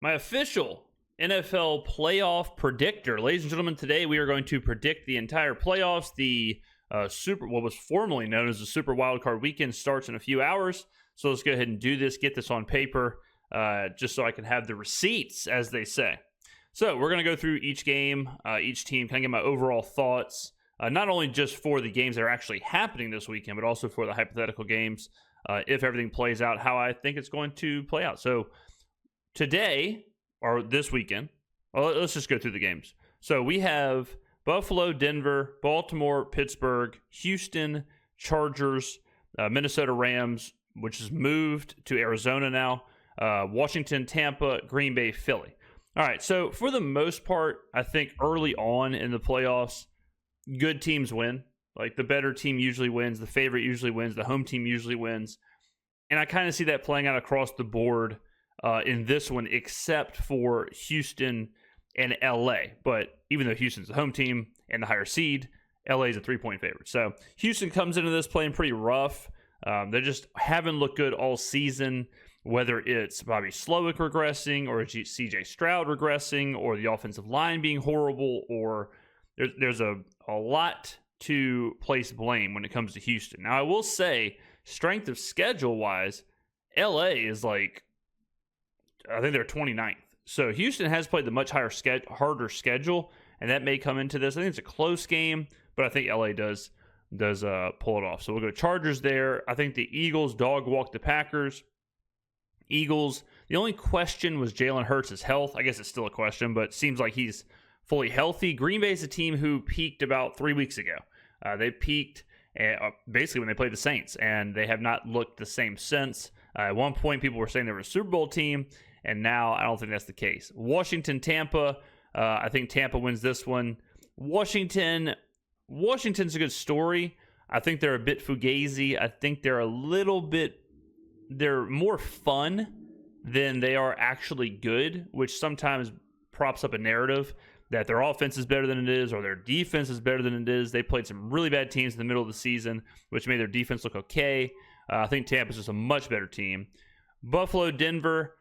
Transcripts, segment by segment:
My official NFL playoff predictor. Ladies and gentlemen, today we are going to predict the entire playoffs. The what was formerly known as the Super Wildcard Weekend starts in a few hours. So let's go ahead and do this, get this on paper, just so I can have the receipts, as they say. So we're going to go through each game, each team, kind of get my overall thoughts, not only just for the games that are actually happening this weekend, but also for the hypothetical games, if everything plays out how I think it's going to play out. So today, or this weekend, well, let's just go through the games. So we have Buffalo, Denver, Baltimore, Pittsburgh, Houston, Chargers, Minnesota Rams, which is moved to Arizona now, Washington, Tampa, Green Bay, Philly. All right, so for the most part, I think early on in the playoffs, good teams win. Like the better team usually wins, the favorite usually wins, the home team usually wins. And I kind of see that playing out across the board in this one, except for Houston and LA. But even though Houston's the home team and the higher seed, LA is a 3-point favorite. So Houston comes into this playing pretty rough. They just haven't looked good all season, whether it's Bobby Slowick regressing or CJ Stroud regressing or the offensive line being horrible, or there's a lot to place blame when it comes to Houston. Now, I will say, strength of schedule-wise, LA is like, I think they're 29th. So Houston has played the much harder schedule, and that may come into this. I think it's a close game, but I think LA does pull it off. So we'll go Chargers there. I think the Eagles dog walk the Packers. Eagles, the only question was Jalen Hurts' health. I guess it's still a question, but it seems like he's fully healthy. Green Bay is a team who peaked about 3 weeks ago. They peaked basically when they played the Saints, and they have not looked the same since. At one point, people were saying they were a Super Bowl team, and now I don't think that's the case. Washington, Tampa, I think Tampa wins this one. Washington's a good story. I think they're a bit fugazi. I think they're more fun than they are actually good, which sometimes props up a narrative that their offense is better than it is or their defense is better than it is. They played some really bad teams in the middle of the season, which made their defense look okay. I think Tampa's just a much better team. Buffalo, Denver.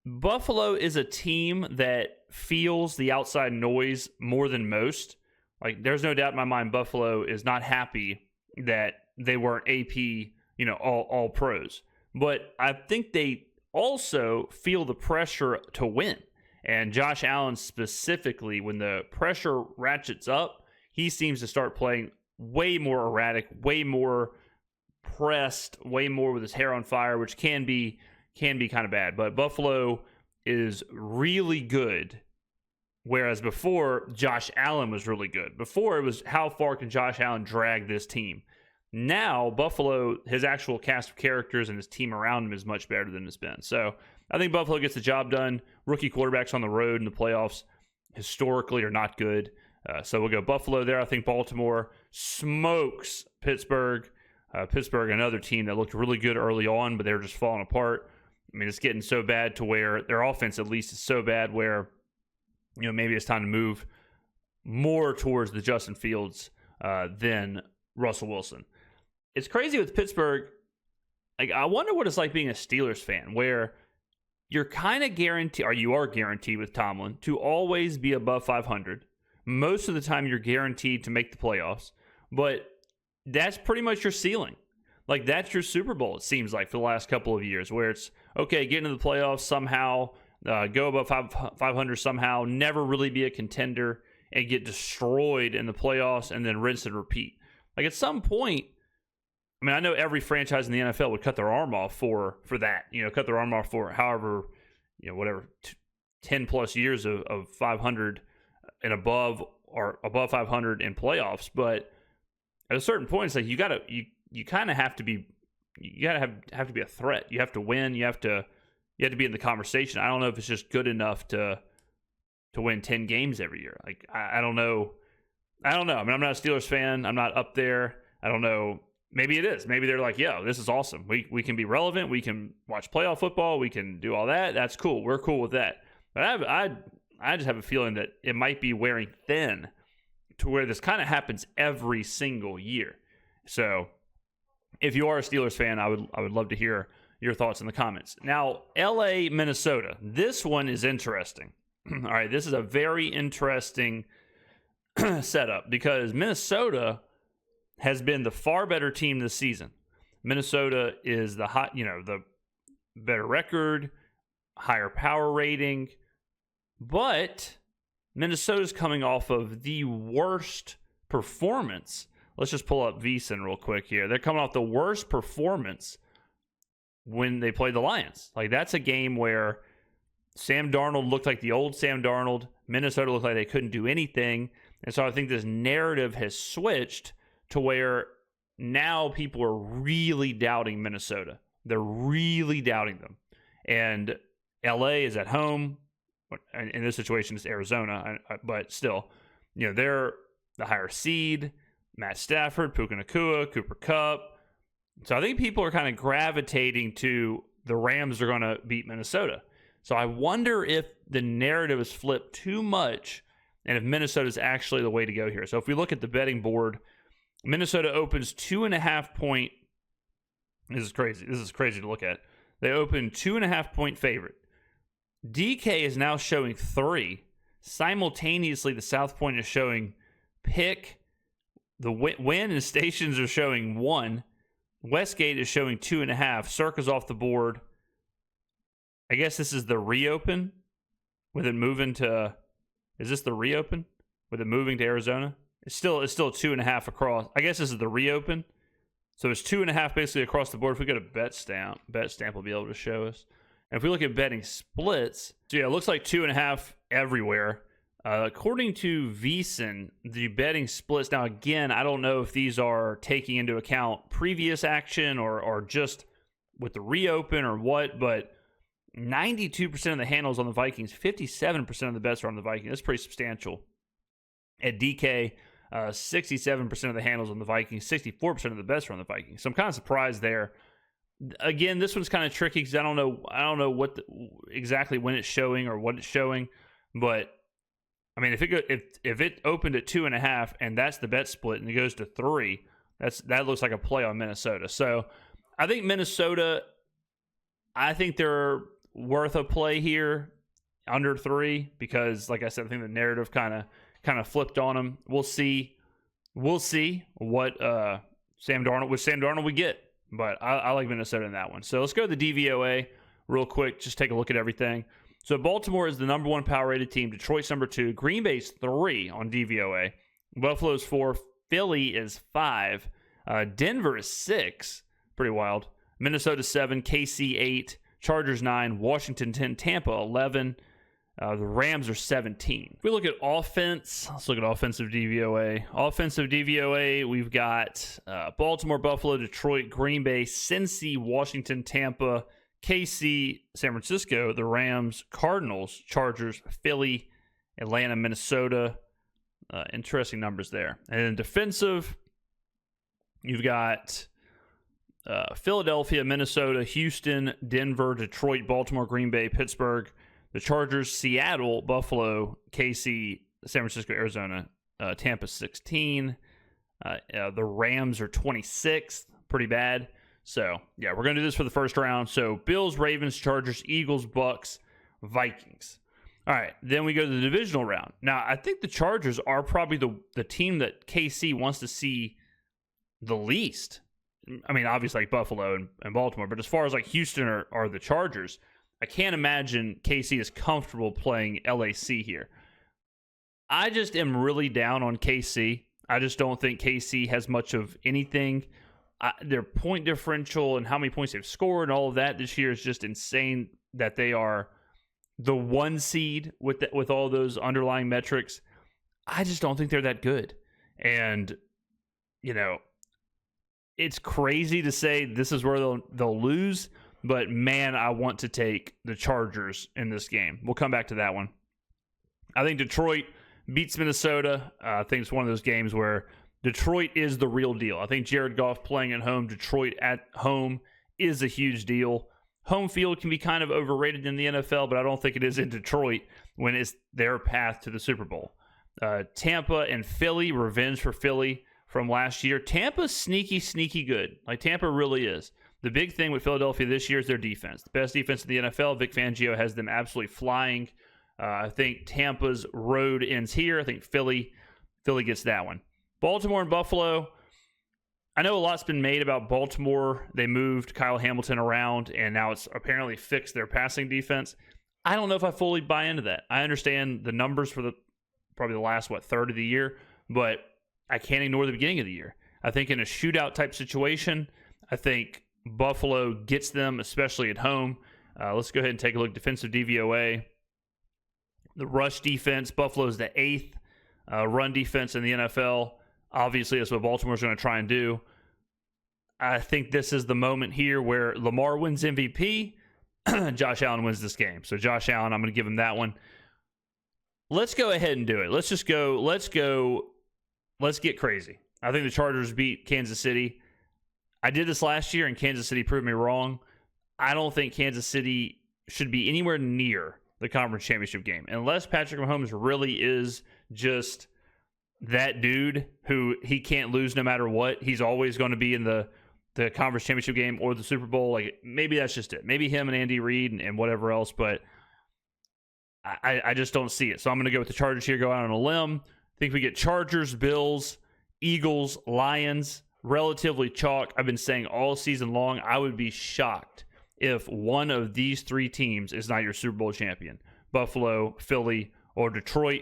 Buffalo is a team that feels the outside noise more than most. Like, there's no doubt in my mind Buffalo is not happy that they weren't AP, all pros. But I think they also feel the pressure to win. And Josh Allen specifically, when the pressure ratchets up, he seems to start playing way more erratic, way more pressed, way more with his hair on fire, which can be kind of bad. But Buffalo is really good, whereas before, Josh Allen was really good. Before, it was how far can Josh Allen drag this team? Now, Buffalo, his actual cast of characters and his team around him is much better than it's been. So I think Buffalo gets the job done. Rookie quarterbacks on the road in the playoffs historically are not good. So we'll go Buffalo there. I think Baltimore smokes Pittsburgh. Pittsburgh, another team that looked really good early on, but they were just falling apart. I mean, it's getting so bad to where their offense, at least, is so bad where, maybe it's time to move more towards the Justin Fields than Russell Wilson. It's crazy with Pittsburgh. Like, I wonder what it's like being a Steelers fan, where you're kind of guaranteed, or you are guaranteed with Tomlin, to always be above 500. Most of the time, you're guaranteed to make the playoffs, but that's pretty much your ceiling. Like, that's your Super Bowl, it seems like, for the last couple of years, where it's, okay, get into the playoffs somehow, go above 500 somehow, never really be a contender, and get destroyed in the playoffs, and then rinse and repeat. Like, at some point, I mean, I know every franchise in the NFL would cut their arm off for that. Cut their arm off for however, whatever, 10 plus years of 500 and above, or above 500 in playoffs. But at a certain point, it's like you kind of have to be, have to be a threat. You have to win. You have to be in the conversation. I don't know if it's just good enough to win 10 games every year. Like, I don't know. I mean, I'm not a Steelers fan. I'm not up there. I don't know. Maybe it is. Maybe they're like, yo, this is awesome. We can be relevant. We can watch playoff football. We can do all that. That's cool. We're cool with that. But I just have a feeling that it might be wearing thin to where this kind of happens every single year. So if you are a Steelers fan, I would love to hear your thoughts in the comments. Now, LA, Minnesota. This one is interesting. All right, this is a very interesting setup because Minnesota has been the far better team this season. Minnesota is the the better record, higher power rating, but Minnesota's coming off of the worst performance. Let's just pull up VSiN real quick here. They're coming off the worst performance when they played the Lions. Like, that's a game where Sam Darnold looked like the old Sam Darnold. Minnesota looked like they couldn't do anything. And so I think this narrative has switched to where now people are really doubting Minnesota. They're really doubting them. And LA is at home. In this situation, it's Arizona. But still, they're the higher seed. Matt Stafford, Puka Nacua, Cooper Kupp. So I think people are kind of gravitating to the Rams are going to beat Minnesota. So I wonder if the narrative is flipped too much and if Minnesota is actually the way to go here. So if we look at the betting board, Minnesota opens 2.5 point. This is crazy. This is crazy to look at. They open 2.5 point favorite. DK is now showing 3. Simultaneously, the South Point is showing pick. The win and stations are showing 1. Westgate is showing 2.5. Circa's off the board. I guess this is the reopen with it moving to. Is this the reopen with it moving to Arizona? It's still 2.5 across. I guess this is the reopen. So it's 2.5 basically across the board. If we go to Bet Stamp will be able to show us. And if we look at betting splits, so yeah, it looks like 2.5 everywhere. According to VSiN, the betting splits, now again, I don't know if these are taking into account previous action or just with the reopen or what, but 92% of the handles on the Vikings, 57% of the bets are on the Vikings. That's pretty substantial. At DK, 67% of the handles on the Vikings, 64% of the bets are on the Vikings. So I'm kind of surprised there. Again, this one's kind of tricky because I don't know what exactly when it's showing or what it's showing, but I mean, if it opened at 2.5 and that's the bet split and it goes to 3, that looks like a play on Minnesota. So I think Minnesota, I think they're worth a play here under 3 because, like I said, I think the narrative kind of flipped on them. We'll see what Sam Darnold we get, but I like Minnesota in that one. So let's go to the DVOA real quick. Just take a look at everything. So Baltimore is the number 1 power-rated team. Detroit's number 2. Green Bay's 3 on DVOA. Buffalo's 4. Philly is 5. Denver is 6. Pretty wild. Minnesota 7. KC 8. Chargers 9. Washington 10. Tampa 11. The Rams are 17. If we look at offense, let's look at offensive DVOA. Offensive DVOA, we've got Baltimore, Buffalo, Detroit, Green Bay, Cincy, Washington, Tampa, KC, San Francisco, the Rams, Cardinals, Chargers, Philly, Atlanta, Minnesota. Interesting numbers there. And then defensive, you've got Philadelphia, Minnesota, Houston, Denver, Detroit, Baltimore, Green Bay, Pittsburgh, the Chargers, Seattle, Buffalo, KC, San Francisco, Arizona, Tampa 16. The Rams are 26th. Pretty bad. So, yeah, we're going to do this for the first round. So, Bills, Ravens, Chargers, Eagles, Bucks, Vikings. All right, then we go to the divisional round. Now, I think the Chargers are probably the team that KC wants to see the least. I mean, obviously, like Buffalo and Baltimore, but as far as like Houston or the Chargers, I can't imagine KC is comfortable playing LAC here. I just am really down on KC. I just don't think KC has much of anything. Their point differential and how many points they've scored and all of that this year is just insane that they are the 1 seed with all those underlying metrics. I just don't think they're that good. And, it's crazy to say this is where they'll lose, but man, I want to take the Chargers in this game. We'll come back to that one. I think Detroit beats Minnesota. I think it's one of those games where Detroit is the real deal. I think Jared Goff playing at home, Detroit at home is a huge deal. Home field can be kind of overrated in the NFL, but I don't think it is in Detroit when it's their path to the Super Bowl. Tampa and Philly, revenge for Philly from last year. Tampa's sneaky good. Like, Tampa really is. The big thing with Philadelphia this year is their defense. The best defense in the NFL. Vic Fangio has them absolutely flying. I think Tampa's road ends here. I think Philly gets that one. Baltimore and Buffalo. I know a lot's been made about Baltimore. They moved Kyle Hamilton around, and now it's apparently fixed their passing defense. I don't know if I fully buy into that. I understand the numbers for probably the last, third of the year, but I can't ignore the beginning of the year. I think in a shootout type situation, I think Buffalo gets them, especially at home. Let's go ahead and take a look. Defensive DVOA. The rush defense, Buffalo's the 8th run defense in the NFL. Obviously, that's what Baltimore's going to try and do. I think this is the moment here where Lamar wins MVP. Josh Allen wins this game. So Josh Allen, I'm going to give him that one. Let's go ahead and do it. Let's get crazy. I think the Chargers beat Kansas City. I did this last year, and Kansas City proved me wrong. I don't think Kansas City should be anywhere near the conference championship game unless Patrick Mahomes really is just that dude who he can't lose no matter what. He's always going to be in the conference championship game or the Super Bowl. Like, maybe that's just it. Maybe him and Andy Reid and whatever else, but I just don't see it. So I'm going to go with the Chargers here, go out on a limb. I think we get Chargers, Bills, Eagles, Lions, relatively chalk. I've been saying all season long, I would be shocked if one of these three teams is not your Super Bowl champion. Buffalo, Philly, or Detroit.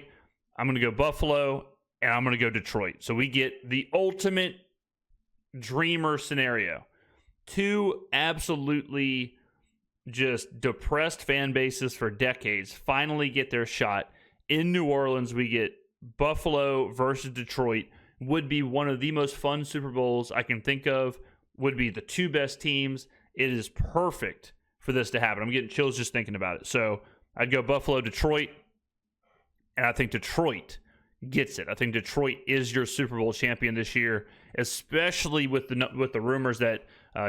I'm going to go Buffalo, and I'm going to go Detroit. So we get the ultimate dreamer scenario. Two absolutely just depressed fan bases for decades finally get their shot. In New Orleans, we get Buffalo versus Detroit. Would be one of the most fun Super Bowls I can think of. Would be the two best teams. It is perfect for this to happen. I'm getting chills just thinking about it. So I'd go Buffalo, Detroit, and I think Detroit gets it. I think Detroit is your Super Bowl champion this year, especially with the rumors that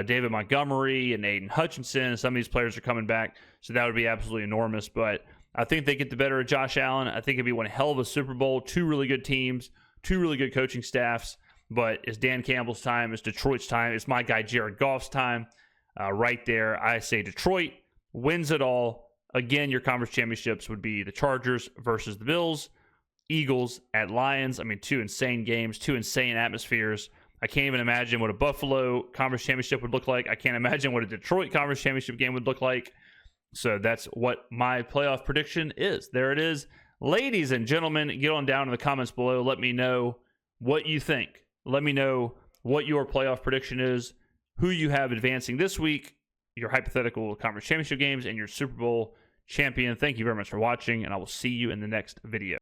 David Montgomery and Aiden Hutchinson and some of these players are coming back. So that would be absolutely enormous. But I think they get the better of Josh Allen. I think it'd be one hell of a Super Bowl. Two really good teams, two really good coaching staffs. But it's Dan Campbell's time. It's Detroit's time. It's my guy Jared Goff's time. Right there, I say Detroit wins it all. Again, your conference championships would be the Chargers versus the Bills, Eagles at Lions. I mean, two insane games, two insane atmospheres. I can't even imagine what a Buffalo conference championship would look like. I can't imagine what a Detroit conference championship game would look like. So that's what my playoff prediction is. There it is. Ladies and gentlemen, get on down in the comments below. Let me know what you think. Let me know what your playoff prediction is, who you have advancing this week, your hypothetical conference championship games, and your Super Bowl champion. Thank you very much for watching, and I will see you in the next video.